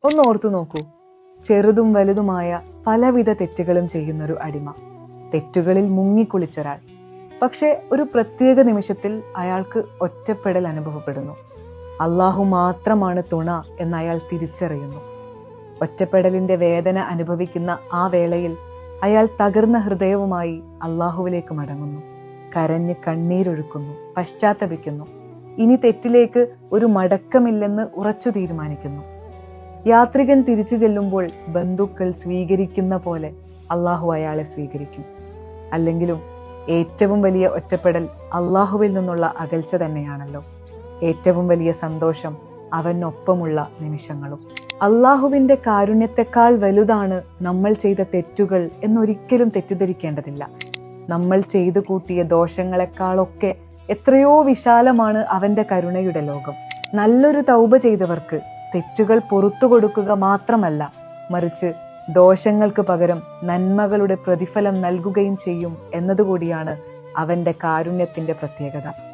ഒന്ന് ഓർത്തു നോക്കൂ, ചെറുതും വലുതുമായ പലവിധ തെറ്റുകളും ചെയ്യുന്നൊരു അടിമ, തെറ്റുകളിൽ മുങ്ങിക്കുളിച്ചൊരാൾ. പക്ഷെ ഒരു പ്രത്യേക നിമിഷത്തിൽ അയാൾക്ക് ഒറ്റപ്പെടൽ അനുഭവപ്പെടുന്നു. അള്ളാഹു മാത്രമാണ് തുണ എന്ന് അയാൾ തിരിച്ചറിയുന്നു. ഒറ്റപ്പെടലിന്റെ വേദന അനുഭവിക്കുന്ന ആ വേളയിൽ അയാൾ തകർന്ന ഹൃദയവുമായി അള്ളാഹുവിലേക്ക് മടങ്ങുന്നു, കരഞ്ഞ് കണ്ണീരൊഴുക്കുന്നു, പശ്ചാത്തപിക്കുന്നു. ഇനി തെറ്റിലേക്ക് ഒരു മടക്കമില്ലെന്ന് ഉറച്ചു തീരുമാനിക്കുന്നു. യാത്രികൻ തിരിച്ചു ചെല്ലുമ്പോൾ ബന്ധുക്കൾ സ്വീകരിക്കുന്ന പോലെ അള്ളാഹു അയാളെ സ്വീകരിക്കും. അല്ലെങ്കിലും ഏറ്റവും വലിയ ഒറ്റപ്പെടൽ അള്ളാഹുവിൽ നിന്നുള്ള അകൽച്ച തന്നെയാണല്ലോ. ഏറ്റവും വലിയ സന്തോഷം അവനൊപ്പമുള്ള നിമിഷങ്ങളും. അള്ളാഹുവിന്റെ കാരുണ്യത്തെക്കാൾ വലുതാണ് നമ്മൾ ചെയ്ത തെറ്റുകൾ എന്നൊരിക്കലും തെറ്റിദ്ധരിക്കേണ്ടതില്ല. നമ്മൾ ചെയ്തു കൂട്ടിയ ദോഷങ്ങളെക്കാളൊക്കെ എത്രയോ വിശാലമാണ് അവന്റെ കരുണയുടെ ലോകം. നല്ലൊരു തൗബ ചെയ്തവർക്ക് തെറ്റുകൾ പുറത്തു കൊടുക്കുക മാത്രമല്ല, മറിച്ച് ദോഷങ്ങൾക്ക് പകരം നന്മകളുടെ പ്രതിഫലം നൽകുകയും ചെയ്യും എന്നതുകൂടിയാണ് അവന്റെ കാരുണ്യത്തിന്റെ പ്രത്യേകത.